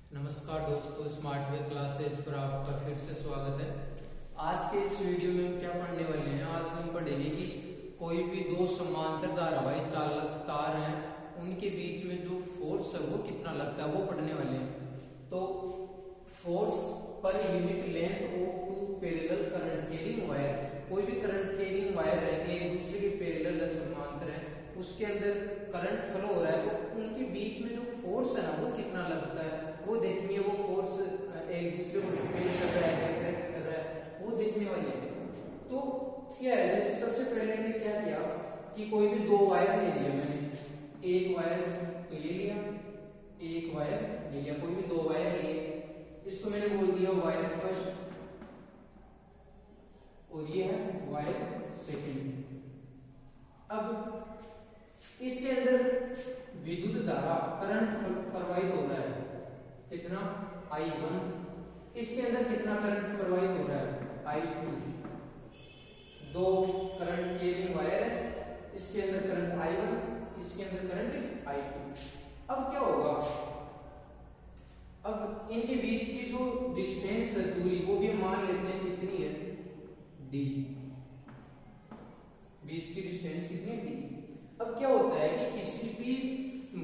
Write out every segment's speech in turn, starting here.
नमस्कार दोस्तों, smart way classes पर आपका फिर से स्वागत है। आज के इस वीडियो में हम क्या पढ़ने वाले हैं? आज हम पढ़ेंगे कि कोई भी दो समांतर धारावाही चालक तार हैं, उनके बीच में जो फोर्स है वो कितना लगता है वो पढ़ने वाले हैं। तो फोर्स पर unit length of two parallel current carrying wire, कोई भी करंट कैरिंग वायर है, एक दूसरे के पैरेलल समांतर है, उसके अंदर करंट फ्लो हो रहा है, तो उनके बीच में जो फोर्स है ना वो कितना लगता है वो देखेंगे। वो फोर्स एक दूसरे को रिपेल कर रहा है, अट्रैक्ट कर रहा है, वो देखने वाली है। तो क्या है, जैसे सबसे पहले मैंने क्या किया कि कोई भी दो वायर ले लिया मैंने, एक वायर तो ये लिया, एक वायर ले लिया, कोई भी दो वायर लिए, इसको मैंने बोल दिया वायर फर्स्ट और ये है वायर सेकंड। अब इसके अंदर विद्युत धारा करंट प्रवाहित हो रहा है, कितना I1, इसके अंदर कितना करंट प्रवाहित हो रहा है I2। दो करंट कैरिंग वायर है, इसके अंदर करंट I1, इसके अंदर करंट I2। अब क्या होगा, अब इनके बीच की जो डिस्टेंस है, दूरी, वो भी मान लेते हैं कितनी है D, बीच की डिस्टेंस कितनी है D। अब क्या होता है कि किसी भी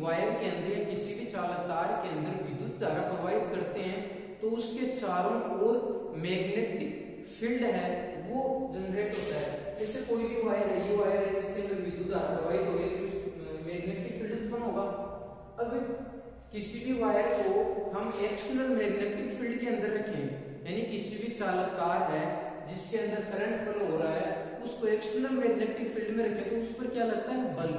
वायर के अंदर या किसी भी चालक तार के अंदर विद्युत धारा प्रवाहित करते हैं तो उसके चारों ओर मैग्नेटिक फील्ड है वो जनरेट होता है। जैसे कोई भी वायर है, ये वायर है, इसके अंदर विद्युत धारा प्रवाहित हो रही है तो मैग्नेटिक फील्ड उत्पन्न होगा। अब किसी भी वायर को हम एक्सटर्नल मैग्नेटिक फील्ड के अंदर रखें, यानी किसी भी चालक तार है जिसके अंदर करंट फ्लो हो रहा है, उसको एक्सटर्नल मैग्नेटिक फील्ड में रखें तो उस पर क्या लगता है, बल,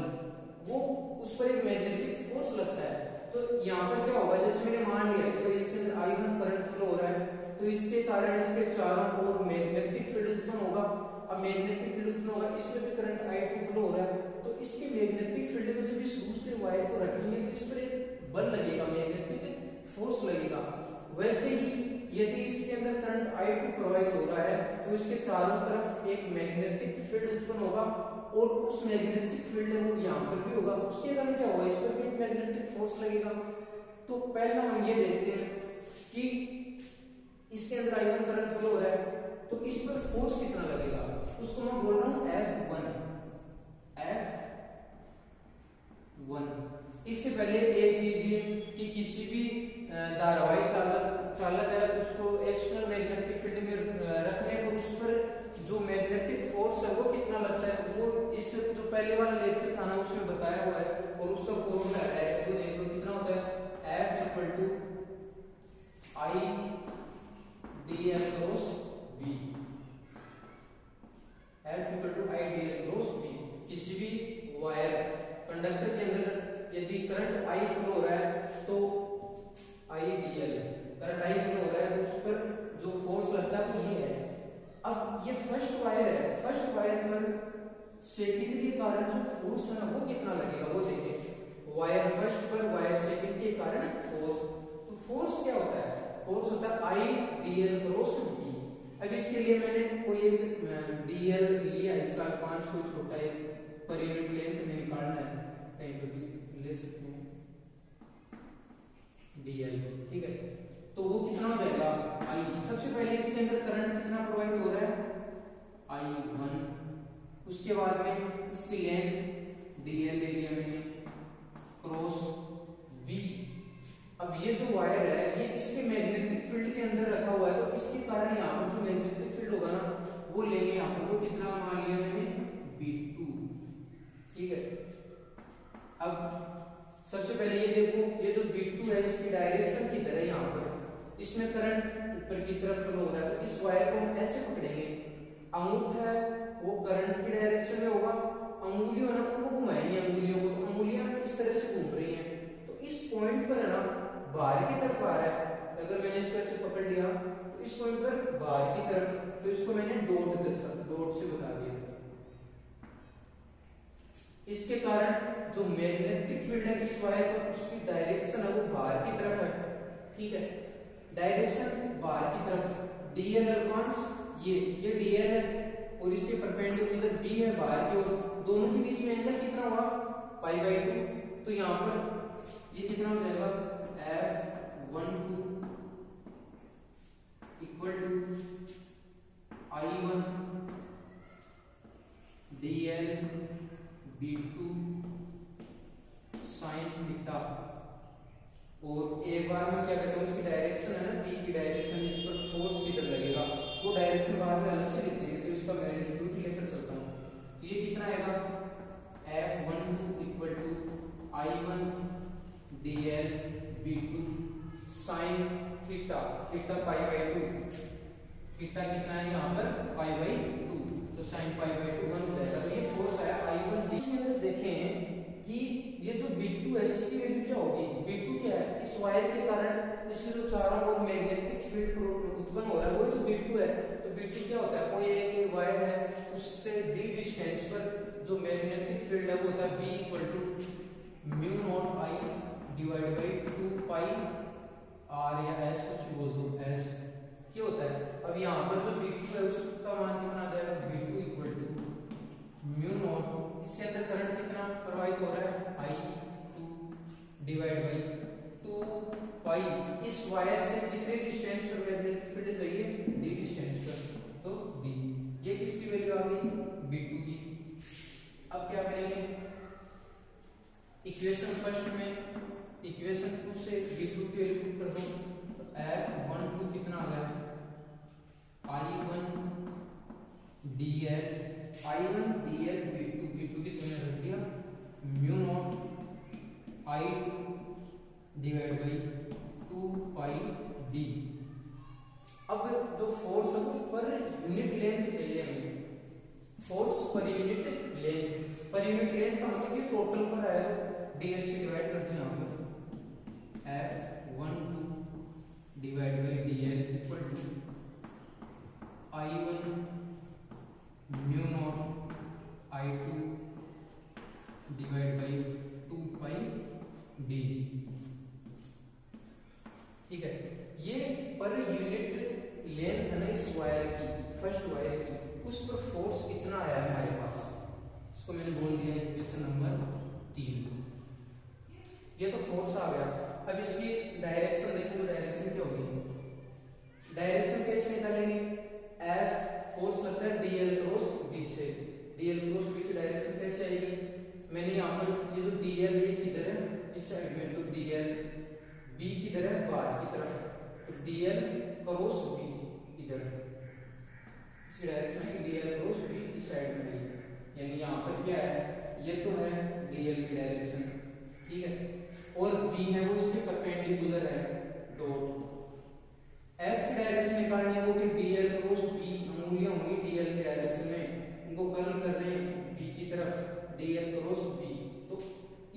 वो उस पर एक मैग्नेटिक फोर्स लगता है। तो यहाँ पर क्या होगा, जैसे मैंने मान लिया कि भाई इसके अंदर I1 करंट फ्लो हो रहा है तो इसके कारण इसके चारों ओर मैग्नेटिक फील्ड उत्पन्न होगा। अब मैग्नेटिक फील्ड उत्पन्न होगा, इसमें भी करंट I2 फ्लो हो रहा है, तो इसके मैग्नेटिक फील्ड में जब इस दूसरे वायर को रखेंगे तो इस पर एक बल लगेगा, मैग्नेटिक फोर्स लगेगा। वैसे ही यदि इसके अंदर करंट I2 प्रवाहित हो रहा है तो इसके चारों तरफ एक मैग्नेटिक फील्ड उत्पन्न होगा और उस मैग्नेटिक फील्ड वो यहाँ पर भी होगा, उसके कारण क्या होगा, इस पर भी एक मैग्नेटिक फोर्स लगेगा। तो पहला हम ये देखते हैं कि इसके अंदर I1 करंट फ्लो हो रहा है तो इस पर फोर्स कितना लगेगा, उसको मैं बोल रहा हूँ F1। इससे पहले एक चीज ये कि किसी भी धारावाही चालक है उसको एक्सटर्नल मैग्नेटिक फील्ड में रखने पर उस पर जो मैग्नेटिक फोर्स है वो कितना लगता है, वो इस जो पहले वाला लेक्चर था ना उसमें बताया हुआ है और उसका फॉर्मूला है, वो देख लो कितना होता है, F = I dl cross B। F = I dl cross B। किसी भी वायर कंडक्टर के अंदर यदि करंट I फ्लो हो रहा है तो I dl, current I flow हो रहा है तो उस पर जो फोर्स लगता है वो ये है। अब ये फर्स्ट वायर है, फर्स्ट वायर पर सेकंड के कारण जो फोर्स है ना वो कितना लगेगा वो देखें। वायर फर्स्ट पर वायर सेकंड के कारण फोर्स, तो फोर्स क्या होता है, फोर्स होता है I dl क्रॉस B। अब इसके लिए मैंने कोई एक dl लिया, इसका 5 को छोटा एक पर यूनिट लेंथ में निकालना है, कहीं पर भी ले सकते हैं dl, ठीक है। तो वो कितना हो जाएगा I। सबसे पहले इसके अंदर करंट कितना प्रवाहित हो रहा है I1, उसके बाद में इसकी लेंथ dl ले लिया मैंने क्रॉस B। अब ये जो वायर है ये इसके मैग्नेटिक फील्ड के अंदर रखा हुआ है तो इसके कारण यहाँ पर जो मैग्नेटिक फील्ड होगा ना वो लेंगे यहाँ पर, वो कितना मान लिया मैंने B2, ठीक है। अब सबसे पहले ये देखो, ये जो B2 है इसकी डायरेक्शन किधर है, यहाँ पर, इसमें करंट ऊपर की तरफ फ्लो हो रहा है तो इस वायर को हम ऐसे पकड़ेंगे, अंगूठा है वो करंट की डायरेक्शन में होगा, अंगुलियों है ना उनको घुमाएंगे, अंगुलियों को, तो अंगुलियां इस तरह से घूम रही हैं तो इस पॉइंट पर है ना बाहर की तरफ आ रहा है। अगर मैंने इसको ऐसे पकड़ लिया तो इस पॉइंट पर बाहर की तरफ, तो इसको मैंने डॉट से बता दिया। इसके कारण जो मैग्नेटिक फील्ड है इस वायर पर उसकी डायरेक्शन है वो बाहर की तरफ है, ठीक है, डायरेक्शन बाहर की तरफ। dl एडवांस ये dl है और इसके परपेंडिकुलर B है बाहर की ओर, दोनों के बीच में एंगल कितना हुआ π/2, तो यहाँ पर ये कितना हो जाएगा F1 2 डायरेक्शन है ना, बी की डायरेक्शन, इस पर फोर्स किधर लगेगा वो डायरेक्शन बाद में अलग से लिखते हैं, तो इसका मैग्नीट्यूड लेकर चलता हूँ। तो ये कितना आएगा, F12 equal to I1 dl V2 sine theta, theta pi by 2, theta कितना है यहाँ पर पाई बाई 2, तो साइन पाई बाई 2 1 हो जाएगा। तो ये फोर्स आया I1 डी। इसमें अगर देखें कि ये जो B2 है इसकी वैल्यू क्या होगी, B2 क्या है, इस वायर के कारण इसके जो चारों ओर मैग्नेटिक फील्ड उत्पन्न हो रहा है वो तो B2 है। तो B2 क्या होता है, कोई एक वायर है उससे d डिस्टेंस पर जो मैग्नेटिक फील्ड है वो होता है B equal to mu not I divide by 2 pi R या S कुछ बोल दो S, क्या होता है। अब यहाँ पर जो B2 है उसका मान कितना आ जाएगा, B2 equal to mu not, इसके अंदर करंट कितना प्रवाहित हो रहा है I2 डिवाइड बाई 2 पाई, इस वायर से कितने डिस्टेंस पर मैग्नेटिक फील्ड चाहिए, d डिस्टेंस पर, तो d। ये किसकी वैल्यू आ गई, B2 की। अब क्या करेंगे, इक्वेशन फर्स्ट में इक्वेशन 2 से B2 की वैल्यू पुट कर दो, तो F12 कितना आ गया, I1 dl B2 की तुमने रख दिया mu not I2 divide by 2 pi d। अब जो फोर्स है पर यूनिट लेंथ चाहिए हमें, फोर्स पर यूनिट लेंथ, पर यूनिट लेंथ का मतलब ये टोटल पर आया तो dl से डिवाइड कर दो, यहाँ पर F12 divide by dl equal to I1 mu not I2 divide by 2 pi d। ठीक है, ये पर यूनिट लेंथ है ना इस वायर की, फर्स्ट वायर की, उस पर फोर्स कितना आया है हमारे पास, इसको मैंने बोल दिया इक्वेशन नंबर 3। ये तो फोर्स आ गया। अब इसकी डायरेक्शन देखें तो डायरेक्शन क्या होगी, डायरेक्शन कैसे निकालेंगे, F फोर्स लगता है dl क्रॉस b से, dl क्रॉस b से डायरेक्शन कैसे आएगी, मैंने यहाँ पर ये जो dl ये किधर है, इस साइड में, तो dl b किधर है, बाहर की तरफ, तो dl क्रॉस b इधर, इसकी डायरेक्शन है dl क्रॉस b इस साइड में है, यानी यहाँ पर क्या है, ये तो है dl की डायरेक्शन, ठीक है, और b है वो इसके परपेंडिकुलर है डॉट। f की डायरेक्शन निकालनी है वो कि dl क्रॉस b, अंगुलियां होंगी dl की डायरेक्शन में, उनको कर्ल कर रहे हैं b की तरफ, dl क्रॉस b, तो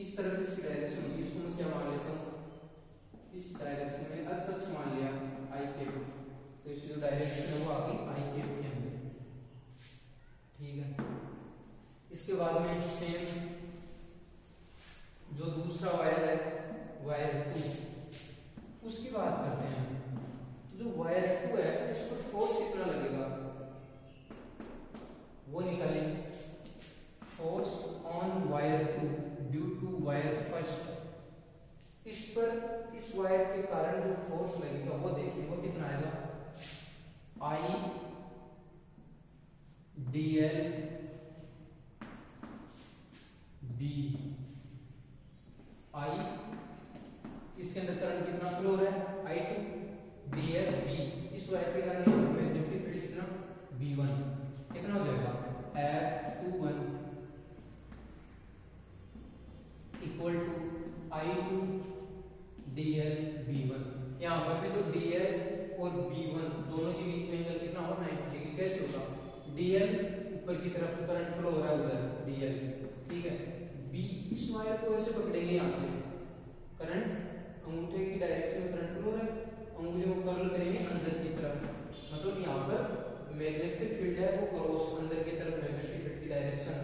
इस तरफ इसकी डायरेक्शन होगी, इसको मैं क्या मान लेता हूँ, इस डायरेक्शन में x अक्ष मान लिया i कैप, तो इसकी जो डायरेक्शन है वो आ गई i कैप के अंदर, ठीक है। इसके बाद में सेम जो दूसरा वायर है वायर 2, उसकी बात करते हैं। तो जो वायर 2 है उस पर फोर्स कितना लगेगा वो निकालेंगे, force on wire 2 due to wire first, इस पर इस वायर के कारण जो फोर्स लगेगा वो देखिए वो कितना आएगा, I dl b, I इसके अंदर करंट कितना फ्लो हो रहा है I2 dl b, इस वायर के कारण मैग्नेटिक फील्ड कितना B1, कितना हो जाएगा F21 equal to I2 dl b1। यहाँ पर भी जो dl और b1 दोनों के बीच में एंगल कितना होगा 90 डिग्री, कैसे होगा, dl ऊपर की तरफ करंट फ्लो हो रहा है उधर dl, ठीक है, b इस वायर को ऐसे पकड़ेंगे, यहाँ से करंट अंगूठे की डायरेक्शन में करंट फ्लो हो रहा है, अंगुलियों को कर्ल करेंगे अंदर की तरफ, मतलब यहाँ पर मैग्नेटिक फील्ड है वो क्रॉस अंदर की तरफ मैग्नेटिक फील्ड की डायरेक्शन,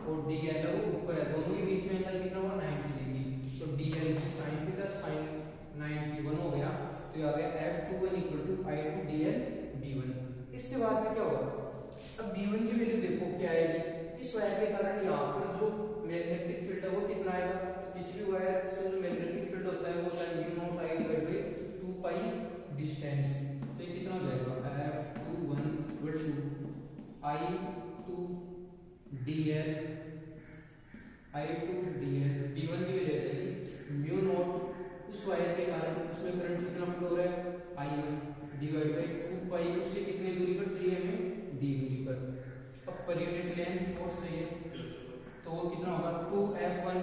और dl है वो ऊपर है, दोनों के बीच में एंगल कितना होगा 90 डिग्री, तो dl की sin थीटा sin 91 हो गया, तो ये आ गया F21 equal to I2 dl b1। इसके बाद में क्या होगा, अब b1 की वैल्यू देखो क्या आएगी, इस वायर के कारण यहाँ पर जो मैग्नेटिक फील्ड है वो कितना आएगा, तो किसी भी वायर से जो मैग्नेटिक फील्ड होता है वो होता है mu not I divide by 2 pi distance, तो ये कितना हो जाएगा F21 equal to I2 dl b1 की वैल्यू आ जाएगी म्यू नॉट, उस वायर के कारण उसमें करंट कितना फ्लो हो रहा है I1 डिवाइड बाई 2 पाई, उससे कितनी दूरी पर चाहिए हमें, d दूरी पर। अब पर यूनिट लेंथ फोर्स चाहिए, तो वो कितना होगा 2F1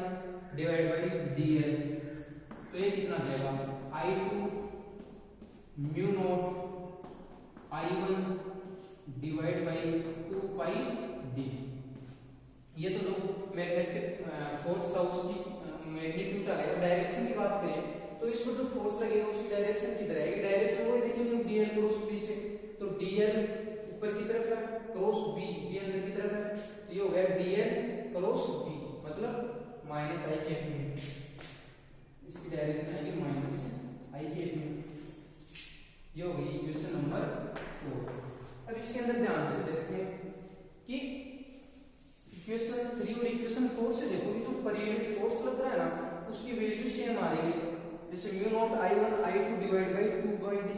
डिवाइड बाई dl, तो ये कितना आ जाएगा I2 mu not I1 divide by 2 pi d। ये तो जो मैग्नेटिक फोर्स था उसकी मैग्नीट्यूड आ गया। डायरेक्शन की बात करें तो इस पर जो फोर्स लगेगा उसकी डायरेक्शन किधर है, डायरेक्शन वो देखिए dl क्रॉस b से, तो dl ऊपर की तरफ है, क्रॉस b b अंदर की तरफ है, तो ये हो गया dl क्रॉस b, मतलब माइनस i के में, इसकी डायरेक्शन आएगी माइनस i के में। ये हो गई इक्वेशन नंबर 4। अब इसके अंदर ध्यान से देखते हैं कि इक्वेशन 3 और इक्वेशन 4 से देखो कि जो पर यूनिट फोर्स लग रहा है ना उसकी वैल्यू सेम आ रही है। जैसे mu not I1 I2 divide by 2 pi d,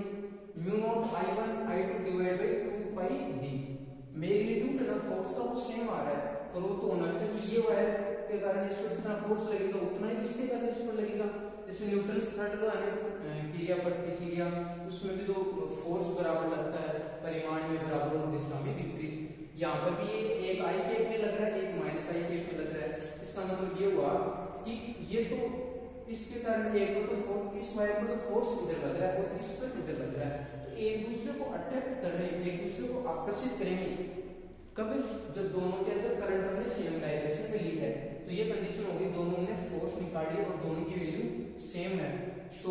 mu not I1 I2 divide by 2 pi d, magnitude ना फोर्स का वो सेम आ रहा है, और वो तो होना है कि ये वायर के कारण इस पर जितना फोर्स लगेगा उतना ही इसके कारण इस पर लगेगा। जैसे न्यूटन थर्ड लॉ है क्रिया प्रतिक्रिया, उसमें भी जो फोर्स बराबर लगता है परिमाण में बराबर और दिशा में विपरीत। यहाँ पर भी एक i के में लग रहा है, एक माइनस i के में लग रहा है। इसका मतलब ये हुआ कि ये तो इसके कारण एक को तो फोर्स, इस वायर को तो फोर्स इधर लग रहा है और इस पर इधर लग रहा है, तो एक दूसरे को अट्रैक्ट कर रहे हैं, एक दूसरे को आकर्षित करेंगे। कब, जब दोनों के अंदर करंट हमने सेम डायरेक्शन में ली है, तो ये कंडीशन होगी दोनों ने फोर्स निकाली और दोनों की वैल्यू सेम है। तो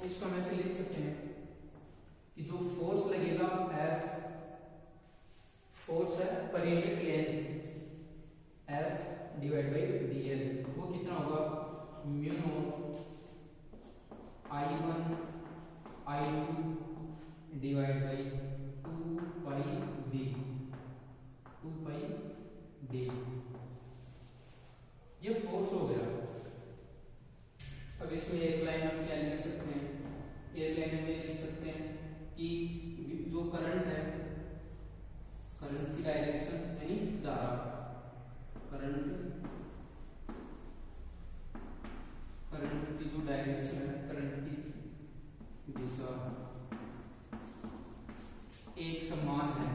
इसको हम ऐसे लिख सकते हैं कि जो फोर्स लगेगा F फोर्स है पर unit length F divide by dl, वो कितना होगा mu not I1 I2 divide by 2 pi d, 2 pi d। ये फोर्स हो गया। अब इसमें एक लाइन हम क्या लिख सकते हैं, एक लाइन में लिख सकते हैं कि जो करंट है, करंट की डायरेक्शन यानी धारा, करंट की जो डायरेक्शन है, करंट की दिशा एक समान है,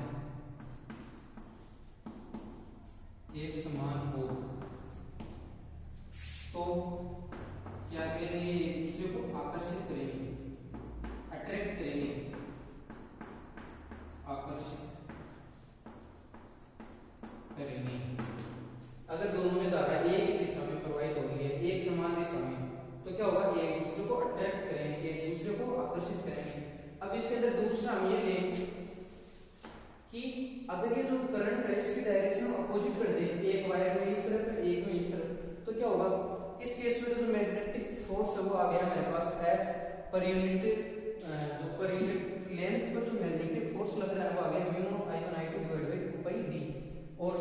एक समान हो, तो क्या करेंगे, एक दूसरे को आकर्षित करेंगे, अट्रैक्ट करेंगे, आकर्षित करेंगे। अगर दोनों में धारा एक ही दिशा में प्रवाहित हो रही है, एक समान दिशा में, तो क्या होगा, एक दूसरे को अट्रैक्ट करेंगे, एक दूसरे को आकर्षित करेंगे। अब इसके अंदर दूसरा हम ये लें कि अगर ये जो करंट है इसकी डायरेक्शन अपोजिट कर दें, एक वायर में इस तरफ है, एक में इस तरफ, तो क्या होगा, इस केस में जो मैग्नेटिक फोर्स है वो आ गया हमारे पास F पर यूनिट, जो पर यूनिट लेंथ पर जो मैग्नेटिक फोर्स लग रहा है वो आ गया mu not I1 I2 divide by 2 pi d, और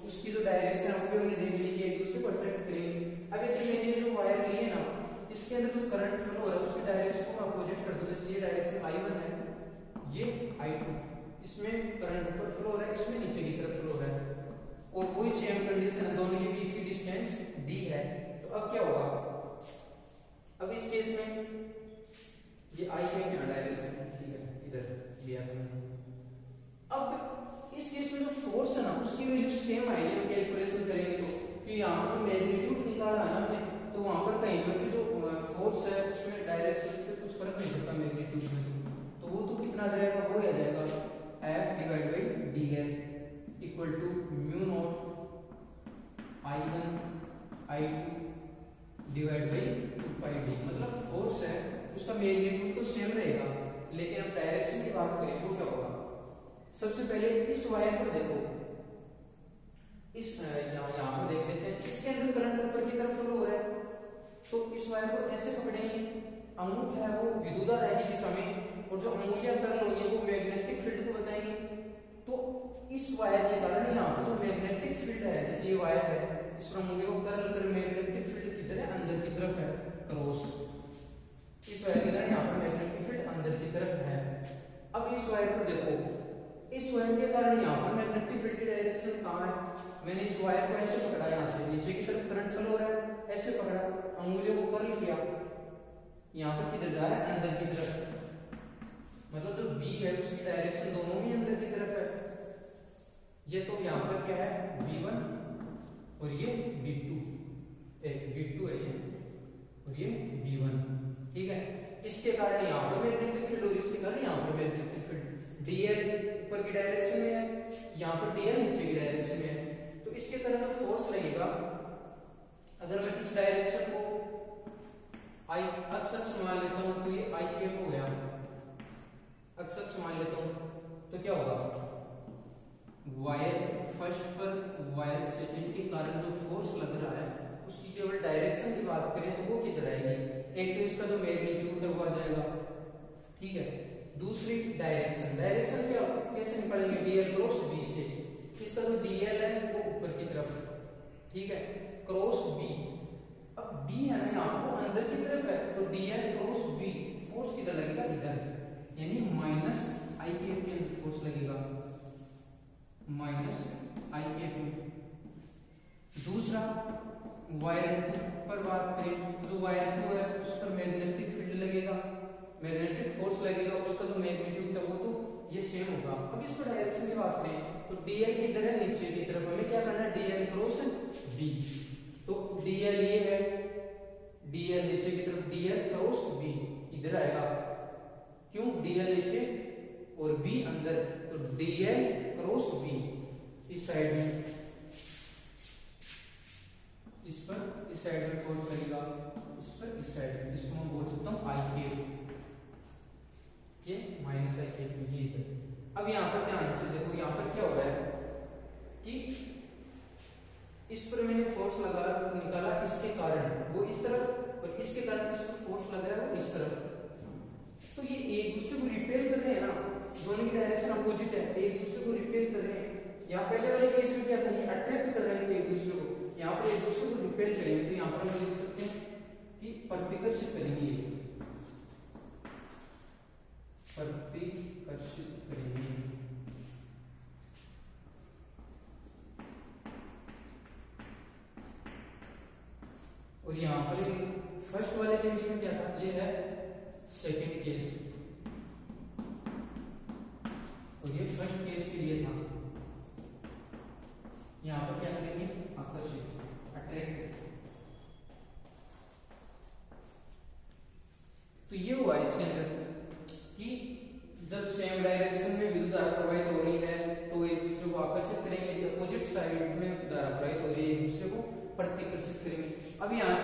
उसकी जो डायरेक्शन है वो भी हमने देख ली है, एक दूसरे को अट्रैक्ट करेंगे। अब मैंने ये जो वायर ली है ना, इसके अंदर जो करंट फ्लो हो रहा है उसकी डायरेक्शन को अपोजिट कर दो। जैसे ये डायरेक्शन I1 है, ये I2, इसमें करंट ऊपर फ्लो हो रहा है, इसमें नीचे की तरफ फ्लो हो रहा है, और कोई सेम कंडीशन है, दोनों के बीच की डिस्टेंस d है। तो अब क्या होगा, अब इस केस में ये I के क्या डायरेक्शन है, ठीक है, इधर लिया हमने। अब इस केस में जो फोर्स है ना उसकी वैल्यू सेम आएगी, हम कैलकुलेशन करेंगे तो, कि यहाँ पर जो मैग्नीट्यूड निकाला है ना हमने, तो वहां पर कहीं पर भी जो फोर्स है उसमें डायरेक्शन से कुछ फर्क नहीं पड़ता मैग्नीट्यूड में, तो वो तो कितना आ जाएगा, वो आ जाएगा F divide by dl equal to mu not I1 I2 divide by 2 pi d। मतलब फोर्स है उसका मैग्नीट्यूड तो सेम रहेगा, लेकिन अब डायरेक्शन की बात करें तो क्या होगा, सबसे पहले इस वायर को देखो, इस यहाँ पर देख लेते हैं, इसके अंदर करंट ऊपर की तरफ फ्लो हो रहा है, तो इस वायर को ऐसे पकड़ेंगे, अंगूठा है वो विद्युत धारा की दिशा में, और जो अंगुलियां कर्ल होंगी वो मैग्नेटिक फील्ड को बताएंगी। तो इस वायर के कारण यहाँ पर जो मैग्नेटिक फील्ड है, जैसे ये वायर है, इस पर अंगुलियों को कर्ल कर मैग्नेटिक फील्ड किधर है, अंदर की तरफ है, क्रॉस, इस वायर के कारण यहाँ पर मैग्नेटिक फील्ड अंदर की तरफ है। अब इस वायर को देखो, इस वायर के कारण यहाँ पर मैग्नेटिक फील्ड की डायरेक्शन कहाँ है, मैंने इस वायर को ऐसे पकड़ा, यहाँ से नीचे की तरफ करंट फ्लो हो रहा है, ऐसे पकड़ा, अंगुलियों को कर्ल किया, यहाँ पर किधर जा रहा है, अंदर की तरफ, मतलब जो बी है उसकी डायरेक्शन दोनों ही अंदर की तरफ है। ये तो यहाँ पर क्या है v1 और ये v2 है ये, और ये v1, ठीक है। इसके कारण यहाँ पर मैग्नेटिक फील्ड और इसके कारण यहाँ पर मैग्नेटिक फील्ड, dl ऊपर की डायरेक्शन में है, यहाँ पर dl नीचे की डायरेक्शन में है। तो इसके कारण जो फोर्स लगेगा, अगर मैं इस डायरेक्शन को I अक्ष मान लेता हूं तो ये I कैप हो गया, अक्ष मान लेता हूं तो क्या होगा, वायर फर्स्ट पर वायर सेकंड के कारण जो फोर्स लग रहा है उसकी केवल डायरेक्शन की बात करें तो वो किधर आएगी, एक तो इसका जो मैग्नीट्यूड है वो आ जाएगा, ठीक है। दूसरी डायरेक्शन, डायरेक्शन क्या कैसे निकालेंगे, dl क्रॉस b से, इसका जो dl है वो ऊपर की तरफ, ठीक है, क्रॉस b। अब b है ना यहाँ वो अंदर की तरफ है तो dl क्रॉस b फोर्स किधर लगेगा, इधर, यानी माइनस I के अंदर फोर्स लगेगा, माइनस I के। दूसरा वायर 2 पर बात करें तो वायर 2 है उस पर मैग्नेटिक फील्ड लगेगा, मैग्नेटिक फोर्स लगेगा, उसका जो मैग्नीट्यूड है वो तो ये सेम होगा। अब इसको डायरेक्शन की बात करें तो dl किधर है, नीचे की तरफ, हमें क्या करना है, dl क्रॉस b। तो dl ये है, dl नीचे की तरफ, dl क्रॉस b इधर आएगा, क्यों, dl नीचे और b अंदर, तो dl क्रॉस b इस साइड में, इस पर इस साइड में फोर्स लगेगा, इस पर इस साइड में, इसको मैं बोल सकता हूं I के, ये माइनस I के, ये इधर। अब यहाँ पर ध्यान से देखो, यहाँ पर क्या हो रहा है कि इस पर मैंने फोर्स निकाला इसके कारण वो इस तरफ, और इसके कारण इस पर फोर्स लग रहा है वो इस तरफ। तो ये एक दूसरे को रिपेल कर रहे हैं ना, दोनों की डायरेक्शन अपोजिट है, एक दूसरे को रिपेल कर रहे हैं। यहाँ पहले वाले केस में क्या था, ये अट्रैक्ट कर रहे थे एक दूसरे को, यहाँ पर एक दूसरे को रिपेल करेंगे, तो यहाँ पर हम लिख सकते हैं कि प्रतिकर्षित करेंगे, प्रतिकर्षित करेंगे। और यहाँ पर फर्स्ट वाले केस में क्या था, ये है सेकंड केस, और ये फर्स्ट केस के लिए था। यहाँ पर क्या करेंगे, आकर्षित, अट्रैक्ट। तो ये हुआ इसके अंदर कि जब सेम डायरेक्शन में विद्युत धारा प्रवाहित हो रही है तो एक दूसरे को आकर्षित करेंगे, अपोजिट साइड में धारा प्रवाहित हो रही है एक दूसरे को प्रतिकर्षित करेंगे। अब यहाँ